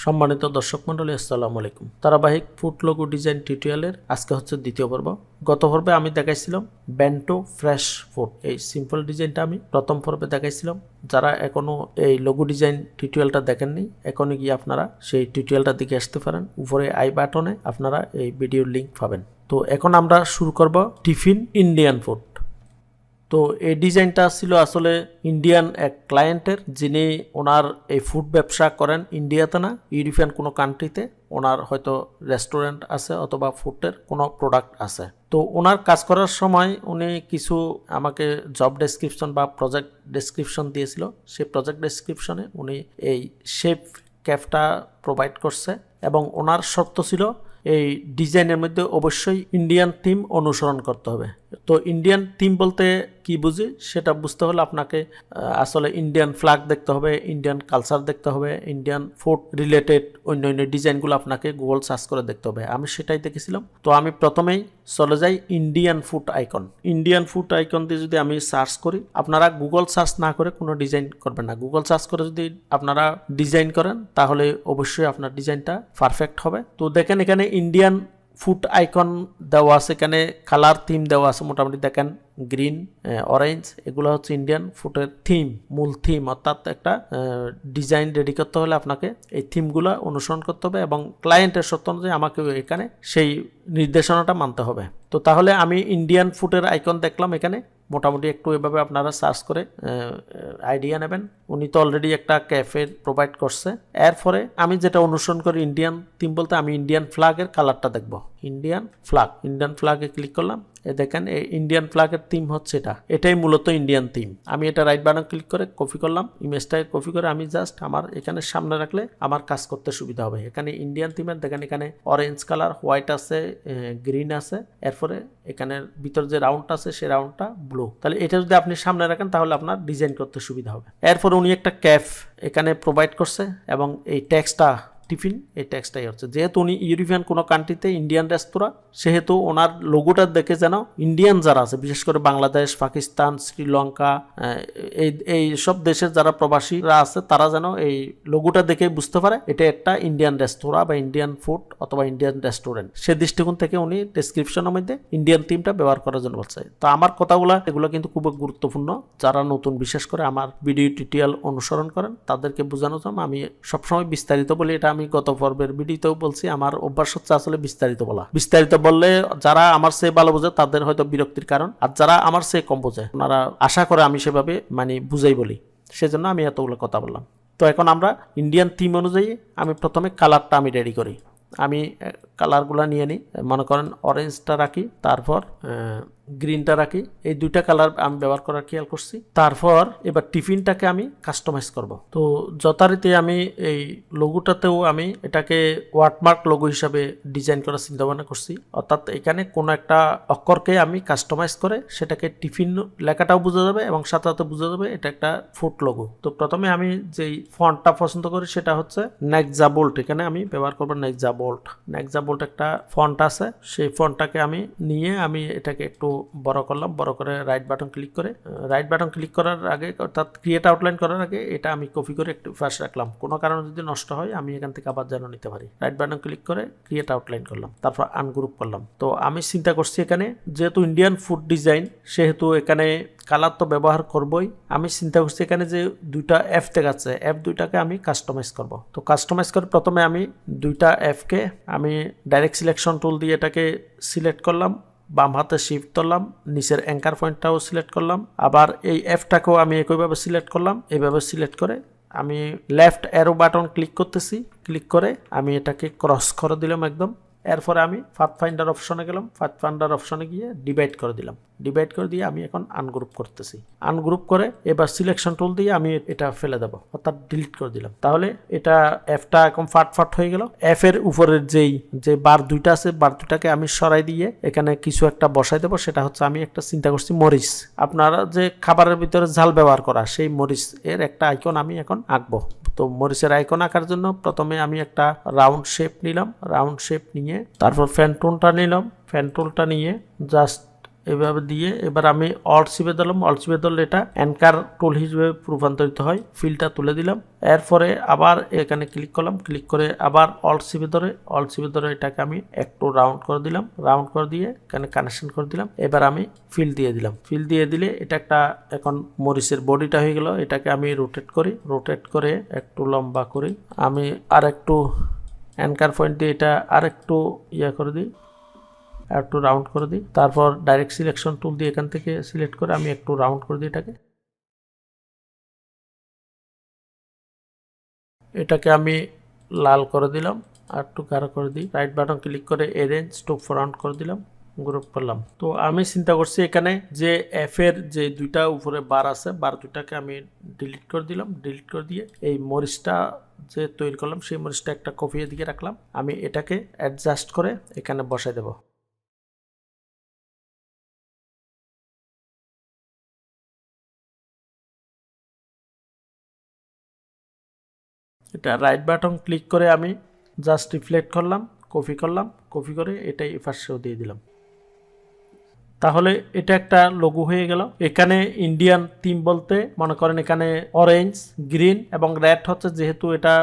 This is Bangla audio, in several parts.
সম্মানিত দর্শক মণ্ডলী, আসসালামু আলাইকুম। ধারাবাহিক ফুড লোগো ডিজাইন টিউটোরিয়ালের আজকে হচ্ছে দ্বিতীয় পর্ব। গত পর্বে আমি দেখাইছিলাম বেন্টো ফ্রেশ ফুড, এই সিম্পল ডিজাইনটা আমি প্রথম পর্বে দেখাইছিলাম। যারা এখনো এই লোগো ডিজাইন টিউটোরিয়ালটা দেখেননি, এখনই গিয়ে আপনারা সেই টিউটোরিয়ালটা দিকে আসতে পারেন। উপরে আই বাটনে আপনারা এই ভিডিওর লিঙ্ক পাবেন। তো এখন আমরা শুরু করব টিফিন ইন্ডিয়ান ফুড। তো এই ডিজাইনটা ছিল আসলে ইন্ডিয়ান এক ক্লায়েন্টের, যিনি ওনার এই ফুড ব্যবসা করেন ইন্ডিয়াতে না, ইউরোপিয়ান কোনো কান্ট্রিতে ওনার হয়তো রেস্টুরেন্ট আছে অথবা ফুডের কোনো প্রোডাক্ট আছে। তো ওনার কাজ করার সময় উনি কিছু আমাকে জব ডেসক্রিপশন বা প্রজেক্ট ডেসক্রিপশন দিয়েছিল। সেই প্রজেক্ট ডেসক্রিপশনে উনি এই শেফ ক্যাফটা প্রোভাইড করছে এবং ওনার শর্ত ছিল এই ডিজাইনের মধ্যে অবশ্যই ইন্ডিয়ান থিম অনুসরণ করতে হবে। তো ইন্ডিয়ান থিম বলতে কি বুঝি সেটা বুঝতে হলে আপনাকে আসলে ইন্ডিয়ান ফ্ল্যাগ দেখতে হবে, ইন্ডিয়ান কালচার দেখতে হবে, ইন্ডিয়ান ফুড রিলেটেড অন্য ডিজাইনগুলো আপনাকে গুগল সার্চ করে দেখতে হবে। আমি সেটাই দেখেছিলাম। তো আমি প্রথমেই চলে যাই Indian food icon. Indian food icon দিয়ে যদি আমি সার্চ করি, আপনারা গুগল সার্চ না করে কোনো ডিজাইন করবেন না। গুগল সার্চ করে যদি আপনারা ডিজাইন করেন তাহলে অবশ্যই আপনার ডিজাইনটা পারফেক্ট হবে। তো দেখেন এখানে ইন্ডিয়ান ফুড আইকন দেওয়া আছে, এখানে কালার থিম দেওয়া আছে মোটামুটি দেখেন গ্রিন, অরেঞ্জ, এগুলো হচ্ছে ইন্ডিয়ান ফুডের থিম, মূল থিম। অর্থাৎ একটা ডিজাইন রেডি করতে হলে আপনাকে এই থিমগুলো অনুসরণ করতে হবে এবং ক্লায়েন্টের শর্ত অনুযায়ী আমাকে এখানে সেই নির্দেশনাটা মানতে হবে। তো তাহলে আমি ইন্ডিয়ান ফুডের আইকন দেখলাম এখানে। মোটামুটি একটু এভাবে আপনারা সার্চ করে আইডিয়া নেবেন। উনি তো অলরেডি একটা ক্যাফে প্রোভাইড করছে। এরপরে আমি যেটা অনুসরণ করি ইন্ডিয়ান থিম বলতে আমি ইন্ডিয়ান ফ্ল্যাগের কালারটা দেখব। ইন্ডিয়ান ফ্ল্যাগে ক্লিক করলাম। দেখেন এই ইন্ডিয়ান ফ্ল্যাগের থিম হচ্ছে এটাই মূলত ইন্ডিয়ান থিম। আমি এটা রাইট বাটন ক্লিক করে কপি করলাম, ইমেজটাকে কপি করে আমি জাস্ট আমার এখানে সামনে রাখলে আমার কাজ করতে সুবিধা হবে। এখানে ইন্ডিয়ান থিমের দেখেন এখানে অরেঞ্জ কালার, হোয়াইট আছে, গ্রিন আছে, এরপরে এখানের ভিতর যে রাউন্ড আছে সেই রাউন্ডটা ব্লু। তাহলে এটা যদি আপনি সামনে রাখেন তাহলে আপনার ডিজাইন করতে সুবিধা হবে। এরপর উনি একটা ক্যাফ এখানে প্রোভাইড করছে এবং এই টেক্সটটা টিফিন, এই ট্যাক্সটাই হচ্ছে। যেহেতু উনি ইউরোপিয়ান কোনো কান্ট্রিতে ইন্ডিয়ান রেস্তোরাঁ, সেহেতু ওনার লোগোটা দেখে যেন ইন্ডিয়ান যারা আছে, বিশেষ করে বাংলাদেশ, পাকিস্তান, শ্রীলঙ্কা, এই সব দেশের যারা প্রবাসীরা আছে তারা যেন এই লোগোটা দেখে বুঝতে পারে এটা একটা ইন্ডিয়ান রেস্তোরাঁ বা ইন্ডিয়ান ফুড অথবা ইন্ডিয়ান রেস্টুরেন্ট। সে দৃষ্টিকোণ থেকে উনি ডেসক্রিপশনের মধ্যে ইন্ডিয়ান থিমটা ব্যবহার করার জন্য বলছে। তো আমার কথাগুলো এগুলো কিন্তু খুব গুরুত্বপূর্ণ। যারা নতুন, বিশেষ করে আমার ভিডিও টিউটোরিয়াল অনুসরণ করেন তাদেরকে বোঝানোর জন্য আমি সবসময় বিস্তারিত বলি। এটা আমি গত পর্বের ভিডিওতেও বলছি, আমার অভ্যাস হচ্ছে আসলে বিস্তারিত বলা। বিস্তারিত বললে যারা আমার চেয়ে ভালো বোঝে তাদের হয়তো বিরক্তির কারণ, আর যারা আমার চেয়ে কম বোঝে ওনারা আশা করে আমি সেভাবে বুঝাই বলি, সেজন্য আমি এতগুলো কথা বললাম। তো এখন আমরা ইন্ডিয়ান থিম অনুযায়ী আমি প্রথমে কালারটা আমি রেডি করি। আমি কালারগুলো নিয়ে নিই, মনে করেন অরেঞ্জটা রাখি, তারপর গ্রিনটা রাখি। এই দুইটা কালার আমি ব্যবহার করার খেয়াল করছি। তারপর এবার টিফিনটাকে আমি কাস্টমাইজ করব। তো যথারীতি আমি এই লোগোটাতেও আমি এটাকে ওয়াটারমার্ক লোগো হিসাবে ডিজাইন করার চিন্তা ভাবনা করছি। অর্থাৎ এখানে কোনো একটা অক্ষরকে আমি কাস্টমাইজ করে সেটাকে টিফিন লেখাটাও বোঝা যাবে এবং সাথে সাথে বোঝা যাবে এটা একটা ফুড লোগো। তো প্রথমে আমি যেই ফন্টটা পছন্দ করি সেটা হচ্ছে নেক্সা বোল্ট। এখানে আমি ব্যবহার করবো নেক্সা বোল্ট একটা ফন্ট আছে, সেই ফন্টটাকে আমি নিয়ে আমি এটাকে একটু বড় করলাম। বড় করে রাইট বাটন ক্লিক করার আগে, অর্থাৎ ক্রিয়েট আউটলাইন করার আগে এটা আমি কপি করে একটু পাশে রাখলাম। কোনো কারণে যদি নষ্ট হয় আমি এখান থেকে আবার যেন নিতে পারি। রাইট বাটন ক্লিক করে ক্রিয়েট আউটলাইন করলাম, তারপর আনগ্রুপ করলাম। তো আমি চিন্তা করছি এখানে যেহেতু ইন্ডিয়ান ফুড ডিজাইন, সেহেতু এখানে কালার তো ব্যবহার করবই। আমি চিন্তা করছি এখানে যে দুইটা এফ ট্যাগ আছে, এফ দুইটাকে আমি কাস্টমাইজ করব। তো কাস্টমাইজ করে প্রথমে আমি দুইটা এফকে আমি ডাইরেক্ট সিলেকশন টুল দিয়ে এটাকে সিলেক্ট করলাম, বাম হাতে শিফট করলাম, নিচের অ্যাঙ্কার পয়েন্টটাও সিলেক্ট করলাম, আবার এই এফটাকেও আমি একইভাবে সিলেক্ট করলাম। এইভাবে সিলেক্ট করে আমি লেফট অ্যারো বাটন ক্লিক করতেছি, ক্লিক করে আমি এটাকে ক্রস করে দিলাম একদম। এরপরে আমি পাথফাইন্ডার অপশনে গেলাম, পাথফাইন্ডার অপশনে গিয়ে ডিভাইড করে দিলাম। ডিভাইড করে দিয়ে আমি এখন আনগ্রুপ করতেছি। আনগ্রুপ করে এবার সিলেকশন টুল দিয়ে আমি এটা ফেলে দেবো, অর্থাৎ ডিলিট করে দিলাম। তাহলে এটা এফটা এখন ফাট হয়ে গেল। এফ এর উপরের যে বার দুইটা আছে, বার দুটাকে আমি সরাই দিয়ে এখানে কিছু একটা বসাই দেবো। সেটা হচ্ছে আমি একটা চিন্তা করছি মরিচ, আপনারা যে খাবারের ভিতরে ঝাল ব্যবহার করা সেই মরিচ এর একটা আইকন আমি এখন আঁকবো। তো মরিচের আইকন আঁকার জন্য প্রথমে আমি একটা রাউন্ড শেপ নিলাম। রাউন্ড শেপ নিয়ে তারপর ফ্যান টুলটা নিলাম। ফ্যান টুলটা নিয়ে জাস্ট এভাবে দিয়ে এবার আমি অল্ট চিপে দিলাম। অল্ট চিপে ধরলে এটা অ্যাঙ্কার টুল হিসেবে রূপান্তরিত হয়। ফিলটা তুলে দিলাম। এরপরে আবার এখানে ক্লিক করলাম। ক্লিক করে আবার অল্ট চিপে ধরে এটাকে আমি একটু রাউন্ড করে দিলাম। রাউন্ড করে দিয়ে এখানে কানেকশন করে দিলাম। এবার আমি ফিল দিয়ে দিলাম। ফিল দিয়ে দিলে এটা একটা এখন মরিচের বডিটা হয়ে গেল। এটাকে আমি রোটেট করি। রোটেট করে একটু লম্বা করি। আমি আর একটু অ্যাঙ্কার পয়েন্ট দিয়ে এটা আর একটু করে দিই, একটু রাউন্ড করে দিই। তারপর ডাইরেক্ট সিলেকশন টুল দিয়ে এখান থেকে সিলেক্ট করে আমি একটু রাউন্ড করে দিই এটাকে আমি লাল করে দিলাম আর একটু গাঢ় করে দিই। রাইট বাটন ক্লিক করে এরেঞ্জ টু ফ্রন্ট করে দিলাম, গ্রুপ করলাম। তো আমি চিন্তা করছি এখানে যে এফ এর যে দুইটা উপরে বার আছে, বার দুইটাকে আমি ডিলিট করে দিলাম। ডিলিট করে দিয়ে এই মরিচটা যে তৈরি করলাম সেই মরিচটা একটা কপি দিকে রাখলাম। আমি এটাকে অ্যাডজাস্ট করে এখানে বসাই দেব। এটা রাইট বাটন ক্লিক করে আমি জাস্ট রিফ্লেক্ট করলাম, কপি করলাম, কপি করে এটাই পাশেও দিয়ে দিলাম। তাহলে এটা একটা লোগো হয়ে গেল। এখানে ইন্ডিয়ান থিম বলতে মনে করেন এখানে অরেঞ্জ, গ্রিন এবং রেড হচ্ছে, যেহেতু এটা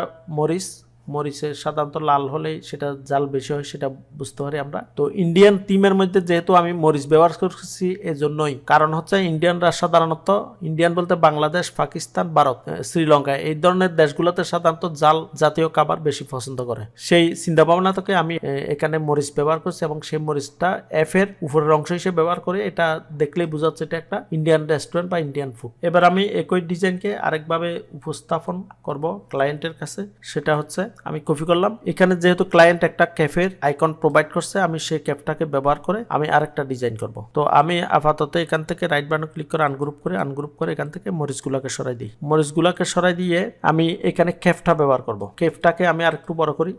মরিচে সাধারণত লাল হলে সেটা জাল বেশি হয়, সেটা বুঝতে পারি আমরা। তো ইন্ডিয়ান থিমের মধ্যে যেহেতু আমি মরিচ ব্যবহার করছি এজন্যই, কারণ হচ্ছে ইন্ডিয়ানরা সাধারণত, ইন্ডিয়ান বলতে বাংলাদেশ, পাকিস্তান, ভারত, শ্রীলঙ্কা এই ধরনের দেশগুলোতে সাধারণত জাল জাতীয় খাবার বেশি পছন্দ করে। সেই চিন্তা ভাবনা থেকে আমি এখানে মরিচ ব্যবহার করছি এবং সেই মরিচটা এফ এর উপরের অংশ হিসেবে ব্যবহার করে। এটা দেখলেই বোঝা যাচ্ছে এটা একটা ইন্ডিয়ান রেস্টুরেন্ট বা ইন্ডিয়ান ফুড। এবার আমি একই ডিজাইনকে আরেকভাবে উপস্থাপন করব ক্লায়েন্টের কাছে। সেটা হচ্ছে আমি কপি করলাম। এখানে যেহেতু ক্লায়েন্ট একটা ক্যাফের আইকন প্রোভাইড করছে, আমি সেই ক্যাফটাকে ব্যবহার করে আমি আরেকটা ডিজাইন করব। তো আমি আপাতত এখান থেকে রাইট বাটন ক্লিক করে আনগ্রুপ করে এখান থেকে মরিচগুলোকে সরাই দিই। মরিচগুলোকে সরাই দিয়ে আমি এখানে ক্যাফটা ব্যবহার করব। ক্যাফটাকে আমি আরেকটু বড় করি।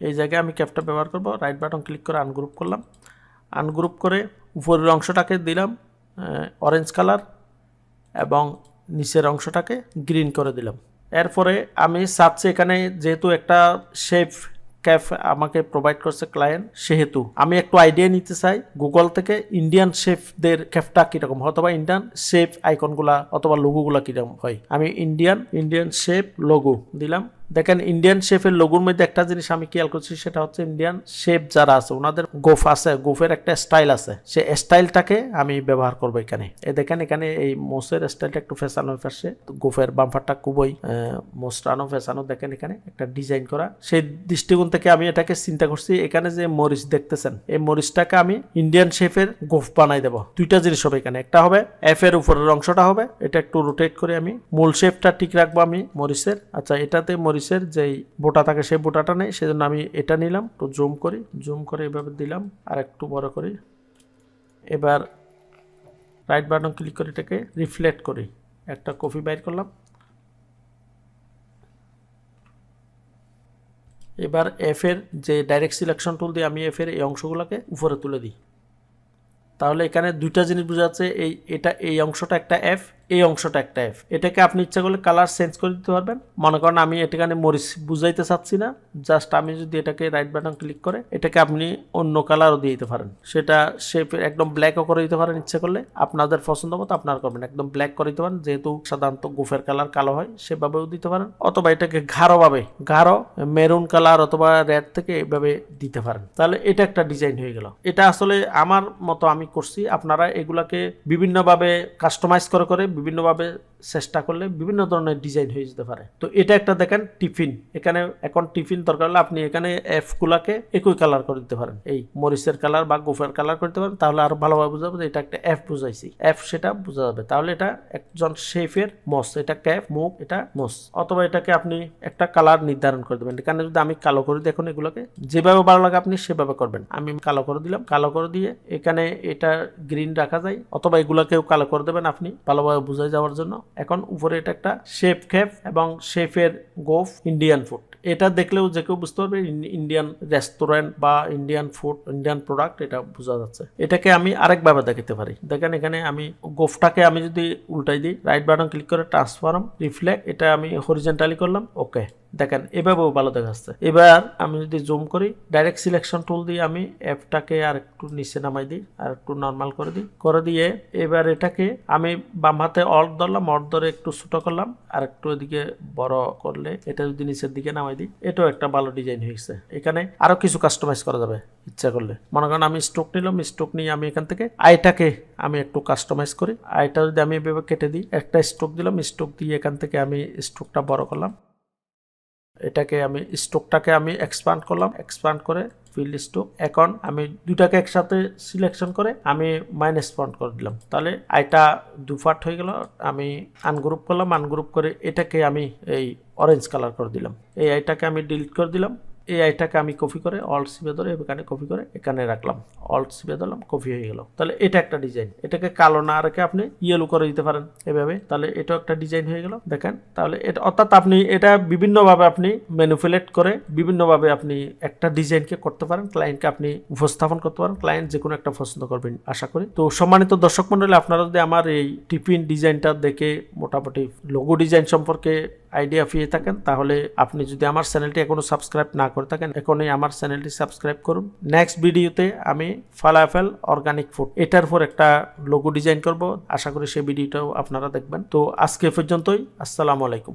এই জায়গায় আমি ক্যাফটা ব্যবহার করব। রাইট বাটন ক্লিক করে আনগ্রুপ করলাম। আনগ্রুপ করে উপরের অংশটাকে দিলাম অরেঞ্জ কালার এবং নিচের অংশটাকে গ্রিন করে দিলাম। এরপরে আমি চাচ্ছি এখানে যেহেতু একটা শেপ ক্যাফ আমাকে প্রোভাইড করছে ক্লায়েন্ট, সেহেতু আমি একটু আইডিয়া নিতে চাই গুগল থেকে ইন্ডিয়ান শেফদের ক্যাফটা কিরকম, অথবা ইন্ডিয়ান শেফ আইকনগুলা অথবা লোগোগুলা কিরকম হয়। আমি ইন্ডিয়ান শেফ লোগো দিলাম। দেখেন ইন্ডিয়ান শেফের লোগোর মধ্যে একটা জিনিস আমি খেয়াল করছি, সেটা হচ্ছে ইন্ডিয়ান শেফ যারা আছে ওনাদের গোফ আছে, গোফের একটা স্টাইল আছে, সে স্টাইলটাকে আমি ব্যবহার করবো এখানে। দেখেন এখানে এই মোসের স্টাইলটা একটু ফ্যাশানো ফ্যাশে, গোফের বাম্পারটা খুবই মোস্টানো ফ্যাশানো। দেখেন এখানে একটা ডিজাইন করা। সেই দৃষ্টিকোণ থেকে আমি এটাকে চিন্তা করছি, এখানে যে মরিচ দেখতেছেন এই মরিচটাকে আমি ইন্ডিয়ান শেফের গোফ বানাই দেবো। দুইটা জিনিস হবে এখানে, একটা হবে এফ এর উপরের অংশটা হবে, এটা একটু রোটেট করে আমি মূল শেফটা ঠিক রাখবো আমি মরিচের। আচ্ছা, এটাতে মরিচের যেই বোটা থাকে সেই বোটাটা নেই, সেজন্য আমি এটা নিলাম, তো জুম করে এভাবে দিলাম আর একটু বড় করি। এবার রাইট বাটন ক্লিক করে এটাকে রিফ্লেক্ট করি, একটা কপি বাইর করলাম। এবার এফ এর যে ডাইরেক্ট সিলেকশন টুল দিয়ে আমি এফ এর এই অংশগুলোকে উপরে তুলে দিই। তাহলে এখানে দুইটা জিনিস বোঝা যাচ্ছে, এই অংশটা একটা এফ, এই অংশটা একটা এফ। এটাকে আপনি ইচ্ছা করলে কালার চেঞ্জ করে দিতে পারবেন। মনে করেন আমি এটাকে মরিচ বুঝাইতে চাচ্ছি না, জাস্ট আমি যদি এটাকে রাইট বাটন ক্লিক করে এটাকে আপনি অন্য কালারও দিয়ে দিতে পারেন। সেটা শেপের একদম ব্ল্যাকও করে দিতে পারেন, ইচ্ছা করলে আপনাদের পছন্দ মতো আপনারা করবেন। একদম ব্ল্যাক করে দিতে পারেন, যেহেতু সাধারণত গোফের কালার কালো হয়, সেভাবেও দিতে পারেন। অথবা এটাকে গাঢ় মেরুন কালার অথবা রেড থেকে এইভাবে দিতে পারেন। তাহলে এটা একটা ডিজাইন হয়ে গেল। এটা আসলে আমার মতো আমি করছি, আপনারা এগুলাকে বিভিন্নভাবে কাস্টমাইজ করে বিভিন্নভাবে চেষ্টা করলে বিভিন্ন ধরনের ডিজাইন হয়ে যেতে পারে। তো এটা একটা দেখেন টিফিন, এখানে এখন টিফিন দরকার হলে আপনি এখানে এফ গুলাকে একই কালার করে দিতে পারেন, এই মরিচের কালার বা গোফের কালার করতে পারেন। তাহলে আরো ভালোভাবে বোঝা যাবে এটা একটা এফ বুঝাইছি, এফ সেটা বোঝা যাবে। তাহলে এটা একজন শেফের মস, এটা ক্যাফ, মুখ, এটা মস। অথবা এটাকে আপনি একটা কালার নির্ধারণ করে দেবেন। এখানে যদি আমি কালো করে দিই, এখন এগুলোকে যেভাবে ভালো লাগে আপনি সেভাবে করবেন। আমি কালো করে দিলাম, কালো করে দিয়ে এখানে এটা গ্রিন রাখা যায়, অথবা এগুলাকেও কালো করে দেবেন আপনি ভালোভাবে বুঝাই যাওয়ার জন্য। এখন উপরে এটা একটা শেফ ক্যাফ এবং শেফের গোফ ইন্ডিয়ান ফুড, এটা দেখলেও যে কেউ বুঝতে পারবে ইন্ডিয়ান রেস্টুরেন্ট বা ইন্ডিয়ান ফুড, ইন্ডিয়ান প্রোডাক্ট, এটা বোঝা যাচ্ছে। এটাকে আমি আরেকভাবে দেখাতে পারি। দেখেন এখানে আমি গোফটাকে আমি যদি উল্টাই দিই, রাইট বাটন ক্লিক করে ট্রান্সফর্ম রিফ্লেক্ট, এটা আমি হরিজন্টালি করলাম, ওকে। দেখেন এভাবেও ভালো দেখা যাচ্ছে। এবার আমি যদি জুম করি, ডাইরেক্ট সিলেকশন টুল দিয়ে আমি অ্যাপটাকে আর একটু নিচে নামাই দিই, আর একটু নর্মাল করে দিয়ে এবার এটাকে আমি বাম হাতে অল্ট ধরলাম, অল্ট ধরে একটু ছোট করলাম, আর একটু এদিকে বড় করলে এটা যদি নিচের দিকে নামাই দিই, এটাও একটা ভালো ডিজাইন হয়েছে। এখানে আরো কিছু কাস্টমাইজ করা যাবে ইচ্ছা করলে। মনে করেন আমি স্ট্রোক নিলাম, স্ট্রোক নিয়ে আমি এখান থেকে আইটাকে আমি একটু কাস্টমাইজ করি। আইটা যদি আমি এভাবে কেটে দিই, একটা স্ট্রোক দিলাম, স্ট্রোক দিয়ে এখান থেকে আমি স্ট্রোকটা বড় করলাম, এটাকে আমি স্ট্রোকটাকে আমি এক্সপান্ড করলাম, এক্সপান্ড করে ফিল্ড স্ট্রোক। এখন আমি দুটাকে একসাথে সিলেকশন করে আমি মাইনাস পয়েন্ট করে দিলাম, তাহলে আইটা দুপার্ট হয়ে গেল। আমি আনগ্রুপ করলাম, আনগ্রুপ করে এটাকে আমি এই অরেঞ্জ কালার করে দিলাম। এই আইটাকে আমি ডিলিট করে দিলাম। এই আইটাকে আমি কপি করে অল্ট চিপে ধরে এখানে কপি করে এখানে রাখলাম, অল্ট চিপে ধরলাম, কপি হয়ে গেল। তাহলে এটা একটা ডিজাইন। এটাকে কালো না রেখে আপনি ইয়েলো করে দিতে পারেন এভাবে, তাহলে এটাও একটা ডিজাইন হয়ে গেল। দেখেন, তাহলে এটা অর্থাৎ আপনি এটা বিভিন্নভাবে আপনি ম্যানিপুলেট করে বিভিন্নভাবে আপনি একটা ডিজাইনকে করতে পারেন, ক্লায়েন্টকে আপনি উপস্থাপন করতে পারেন। ক্লায়েন্ট যে কোনো একটা পছন্দ করবেন আশা করি। তো সম্মানিত দর্শক মন্ডলী, আপনারা যদি আমার এই টিফিন ডিজাইনটা দেখে মোটামুটি লোগো ডিজাইন সম্পর্কে আইডিয়া পেয়ে থাকেন, তাহলে আপনি যদি আমার চ্যানেলটি এখনো সাবস্ক্রাইব না করে থাকেন, এখনই আমার চ্যানেলটি সাবস্ক্রাইব করুন। নেক্সট ভিডিওতে আমি ফালাফেল অর্গানিক ফুড এটার উপর একটা লোগো ডিজাইন করব, আশা করি সেই ভিডিওটাও আপনারা দেখবেন। তো আজকে পর্যন্তই, আসসালামু আলাইকুম।